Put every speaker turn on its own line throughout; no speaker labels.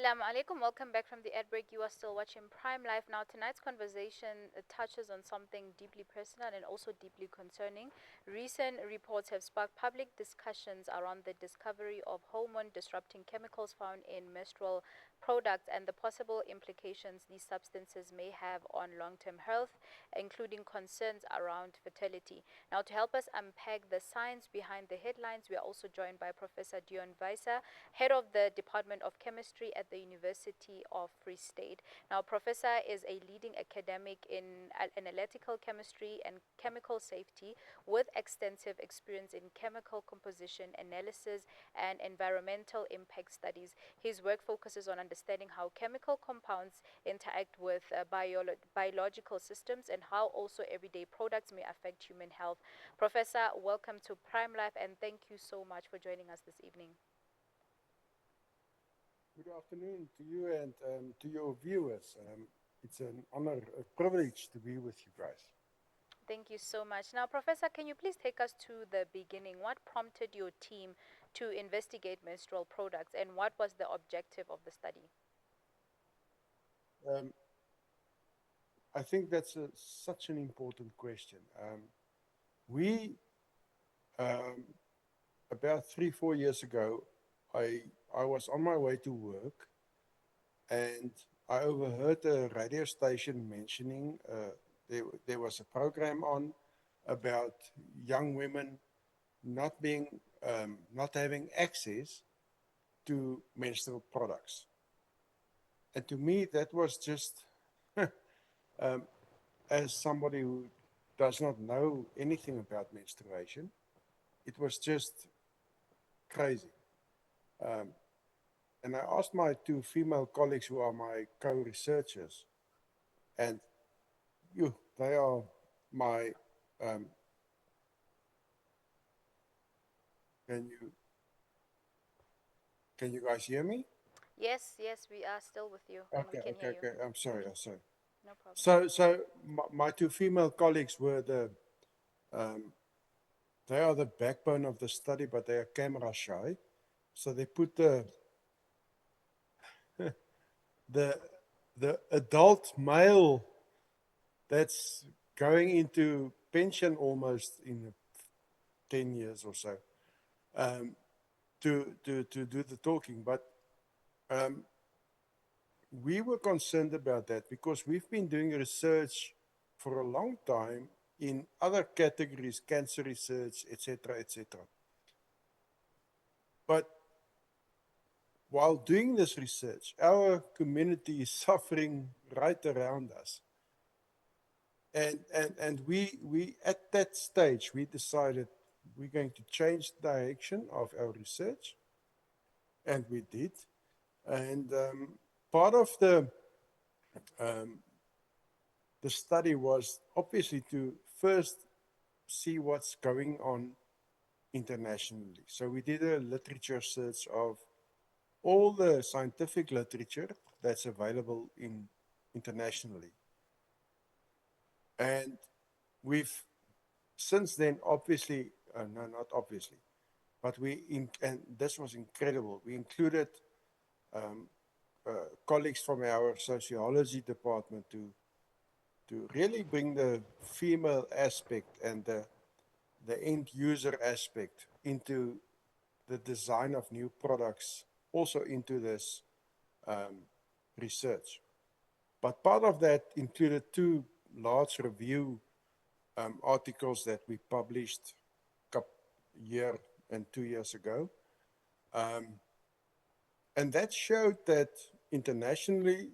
Assalamu alaikum. Welcome back from the ad break. You are still watching Prime Life. Now, tonight's conversation touches on something deeply personal and also deeply concerning. Recent reports have sparked public discussions around the discovery of hormone disrupting chemicals found in menstrual products and the possible implications these substances may have on long term health, including concerns around fertility. Now, to help us unpack the science behind the headlines, we are also joined by Professor Dion Weiser, head of the Department of Chemistry at the University of Free State. Now, Professor is a leading academic in analytical chemistry and chemical safety with extensive experience in chemical composition analysis and environmental impact studies. His work focuses on understanding how chemical compounds interact with biological systems and how also everyday products may affect human health. Professor, welcome to Prime Life and thank you so much for joining us this evening.
Good afternoon to you and to your viewers. It's an honor, a privilege to be with you guys.
Thank you so much. Now, Professor, can you please take us to the beginning? What prompted your team to investigate menstrual products and what was the objective of the study?
Um, I think that's such an important question. We, um, about 3, 4 years ago, I, I was on my way to work and I overheard a radio station mentioning there was a program on about young women not having access to menstrual products. And to me, that was just, um, as somebody who does not know anything about menstruation, it was just crazy. Um, and I asked my two female colleagues who are my co researchers, and they are my. Um, can you can you guys hear me?
Yes, yes, we are still with you and we
Okay,
can
okay,
hear you.
okay. I'm sorry. I'm sorry.
No problem.
So my two female colleagues were um, they are the backbone of the study, but they are camera shy. So they put the the adult male that's going into pension almost in 10 years or so um, to do the talking. But um, we were concerned about that because we've been doing research for a long time in other categories, cancer research, etc., etc. But while doing this research, our community is suffering right around us. And we at that stage we decided we're going to change the direction of our research, and we did. And part of um, the study was obviously to first see what's going on internationally. So we did a literature search of all the scientific literature that's available in internationally. And we've since then, obviously, no, not obviously, but and this was incredible. We included um, colleagues from our sociology department to really bring the female aspect and the end user aspect into the design of new products, also into this um, research. But part of that included two large review articles that we published a year and 2 years ago. Um, and that showed that internationally,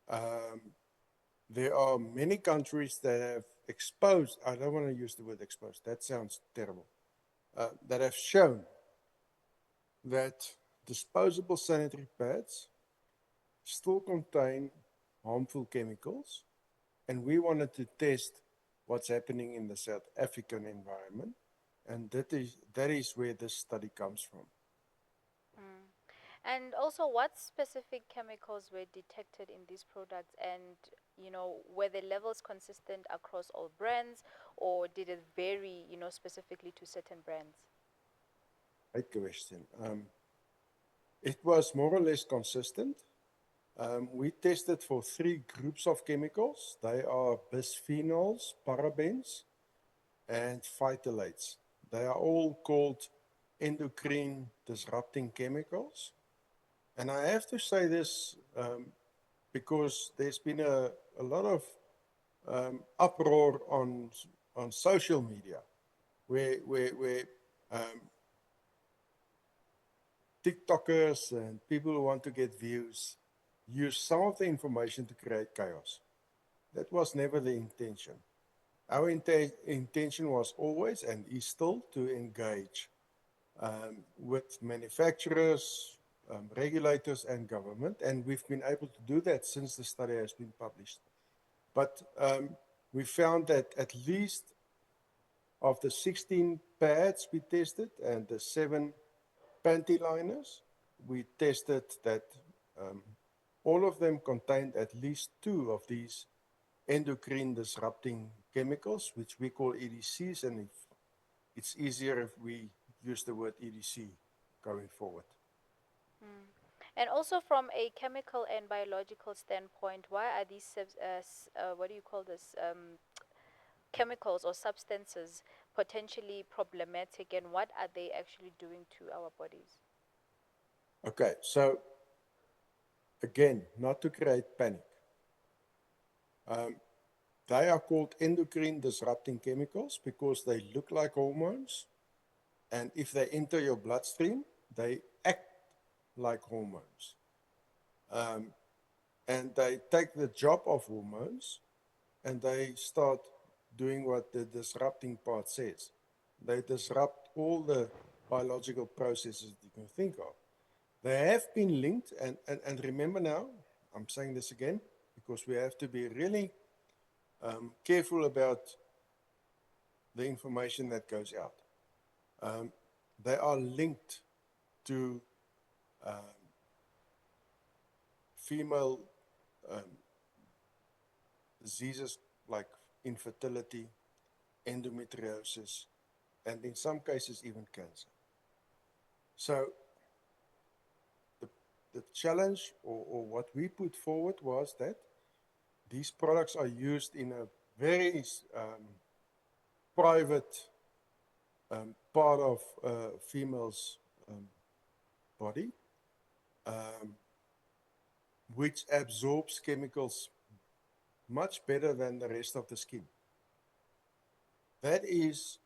um, there are many countries that have exposed, I don't want to use the word exposed, that sounds terrible, that have shown that disposable sanitary pads still contain harmful chemicals. And we wanted to test what's happening in the South African environment. And that is where this study comes from.
Mm. And also, what specific chemicals were detected in these products? And, were the levels consistent across all brands or did it vary, specifically to certain brands?
Great question. It was more or less consistent. We tested for 3 groups of chemicals. They are bisphenols, parabens, and phytalates. They are all called endocrine disrupting chemicals. And I have to say this because there's been a lot of uproar on social media where TikTokers and people who want to get views use some of the information to create chaos. That was never the intention. Our intention was always and is still to engage with manufacturers, regulators, and government, and we've been able to do that since the study has been published. But we found that at least of the 16 pads we tested and the 7 panty liners, we tested that all of them contained at least 2 of these endocrine disrupting chemicals, which we call EDCs, and it's easier if we use the word EDC going forward.
And also from a chemical and biological standpoint, why are these what do you call this, chemicals or substances potentially problematic, and what are they actually doing to our bodies?
Okay, so again, not to create panic. They are called endocrine disrupting chemicals because they look like hormones, and if they enter your bloodstream, they act like hormones. And they take the job of hormones and they start doing what the disrupting part says. They disrupt all the biological processes that you can think of. They have been linked, and remember now, I'm saying this again, because we have to be really careful about the information that goes out. They are linked to female diseases like infertility, endometriosis, and in some cases even cancer. So the challenge or what we put forward was that these products are used in a very private part of a female's body, which absorbs chemicals much better than the rest of the skin. That is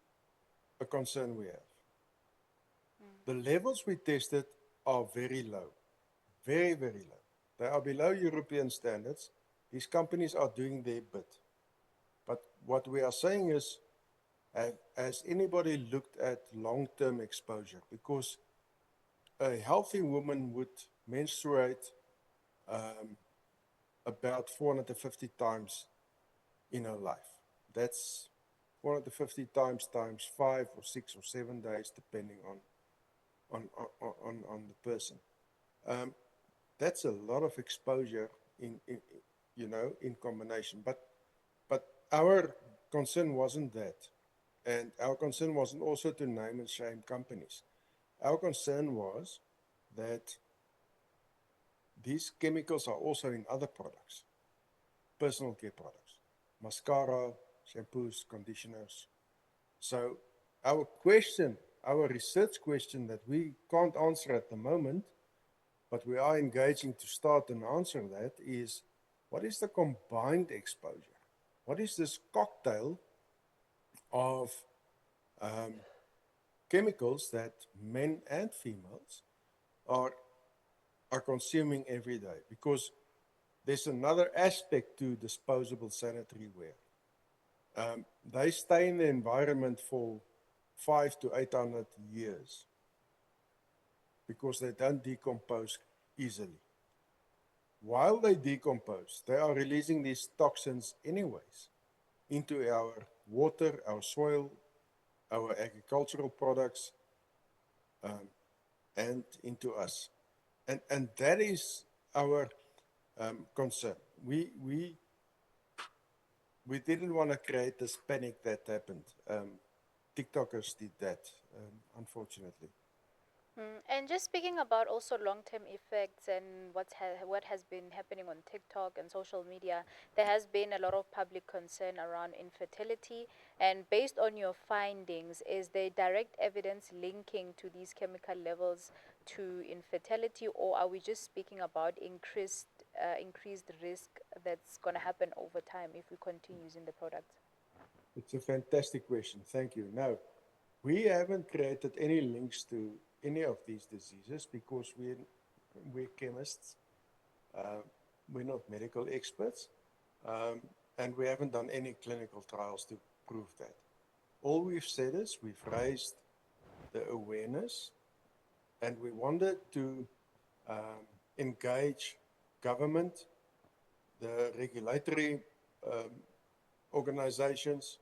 a concern we have. The levels we tested are very low, very, very low. They are below European standards. These companies are doing their bit. But what we are saying is, has anybody looked at long-term exposure? Because a healthy woman would menstruate about 450 times in her life. That's 450 times 5 or 6 or 7 days, depending on the person. That's a lot of exposure in combination. But our concern wasn't that, and our concern wasn't also to name and shame companies. Our concern was that these chemicals are also in other products, personal care products, mascara, shampoos, conditioners. So our research question that we can't answer at the moment, but we are engaging to start and answer that, is what is the combined exposure? What is this cocktail of chemicals that men and females are consuming every day? Because there's another aspect to disposable sanitary ware. They stay in the environment for 500 to 800 years because they don't decompose easily. While they decompose, they are releasing these toxins anyways into our water, our soil, our agricultural products, and into us. And that is our concern. We didn't want to create this panic that happened. TikTokers did that, unfortunately.
And just speaking about also long-term effects and what has been happening on TikTok and social media, there has been a lot of public concern around infertility. And based on your findings, is there direct evidence linking to these chemical levels to infertility, or are we just speaking about increased risk that's going to happen over time if we continue using the products?
It's a fantastic question. Thank you. No, we haven't created any links to any of these diseases because we're chemists. Uh, we're not medical experts, um, and we haven't done any clinical trials to prove that. All we've said is we've raised the awareness, and we wanted to engage government, the regulatory um, organizations,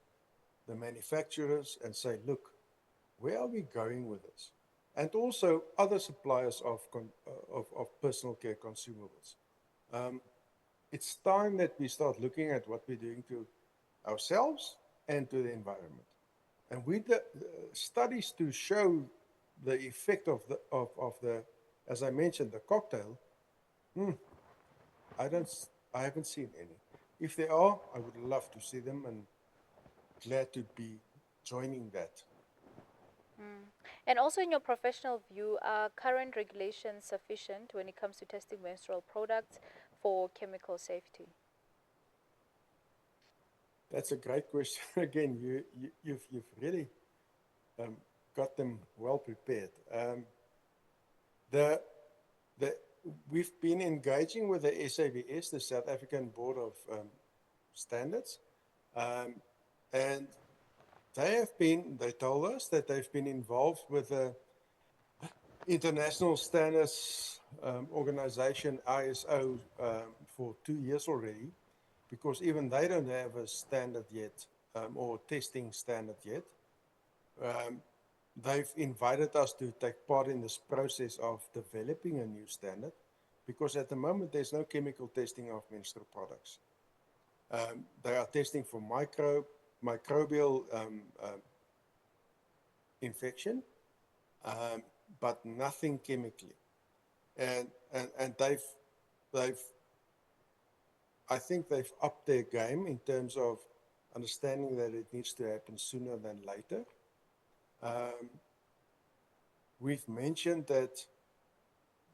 the manufacturers, and say, look, where are we going with this? And also other suppliers of personal care consumables. It's time that we start looking at what we're doing to ourselves and to the environment. And with the studies to show the effect of the, as I mentioned, the cocktail, I don't, I haven't seen any. If there are, I would love to see them and glad to be joining that.
And also, in your professional view, are current regulations sufficient when it comes to testing menstrual products for chemical safety?
That's a great question. Again, you've really um, got them well prepared. The, the, we've been engaging with the SABS, the South African Board of Standards, um, and they told us that they've been involved with the International Standards Organization, ISO, for 2 years already, because even they don't have a standard yet, or testing standard yet. They've invited us to take part in this process of developing a new standard, because at the moment there's no chemical testing of menstrual products. They are testing for microbial infection, but nothing chemically. And they've I think they've upped their game in terms of understanding that it needs to happen sooner than later. We've mentioned that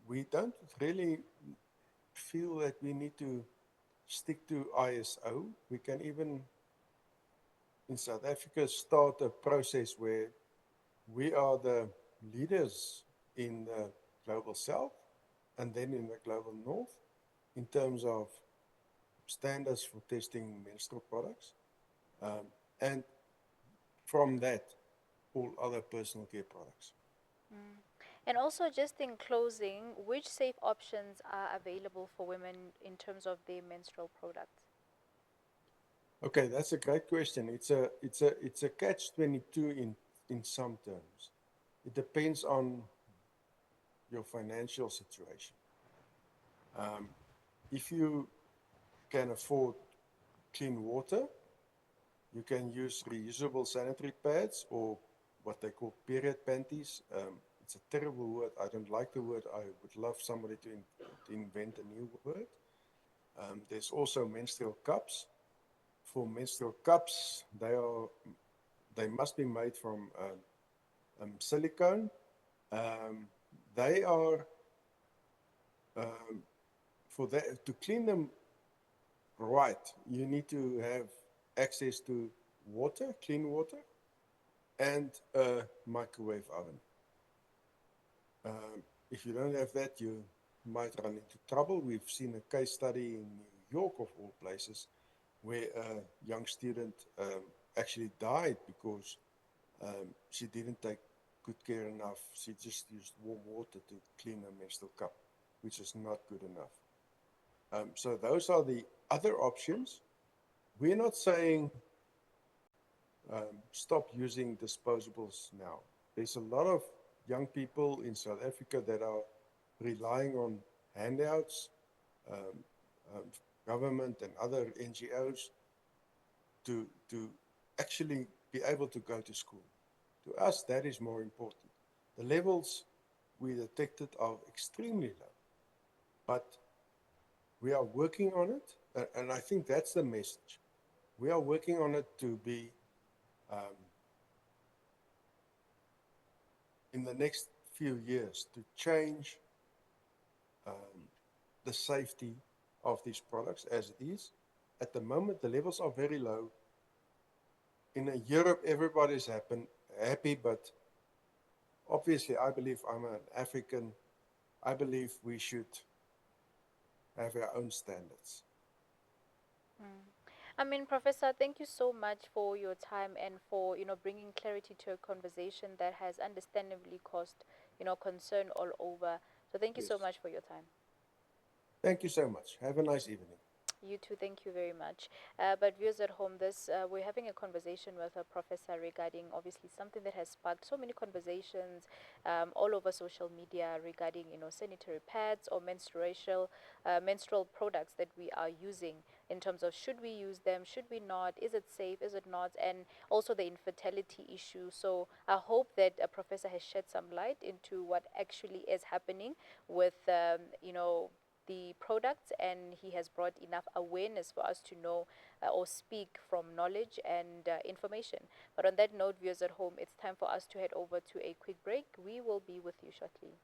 we don't really feel that we need to stick to ISO. We can even, in South Africa, start a process where we are the leaders in the global south and then in the global north in terms of standards for testing menstrual products. And from that, all other personal care products.
And also, just in closing, which safe options are available for women in terms of their menstrual products?
Okay, that's a great question. It's a catch-22 in some terms. It depends on your financial situation. If you can afford clean water, you can use reusable sanitary pads or what they call period panties. It's a terrible word. I don't like the word. I would love somebody to invent a new word. There's also menstrual cups. For menstrual cups, they must be made from silicone. They are for that to clean them right. You need to have access to water, clean water, and a microwave oven. If you don't have that, you might run into trouble. We've seen a case study in New York, of all places, where a young student actually died because she didn't take good care enough. She just used warm water to clean a menstrual cup, which is not good enough. So those are the other options. We're not saying stop using disposables now. There's a lot of young people in South Africa that are relying on handouts, um, government and other NGOs to actually be able to go to school. To us, that is more important. The levels we detected are extremely low. But we are working on it, and I think that's the message. We are working on it to be, in the next few years, to change the safety of these products as it is. At the moment, the levels are very low. In Europe, everybody's happy, but obviously, I believe I'm an African. I believe we should have our own standards.
I mean, Professor, thank you so much for your time and for, bringing clarity to a conversation that has understandably caused, concern all over. So thank you so
Yes.
much for your time.
Thank you so much. Have a nice evening.
You too, thank you very much. But viewers at home, this we're having a conversation with a professor regarding obviously something that has sparked so many conversations all over social media regarding sanitary pads or menstrual products that we are using in terms of should we use them, should we not, is it safe, is it not, and also the infertility issue. So I hope that a professor has shed some light into what actually is happening with the products, and he has brought enough awareness for us to know or speak from knowledge and information. But on that note, viewers at home, it's time for us to head over to a quick break. We will be with you shortly.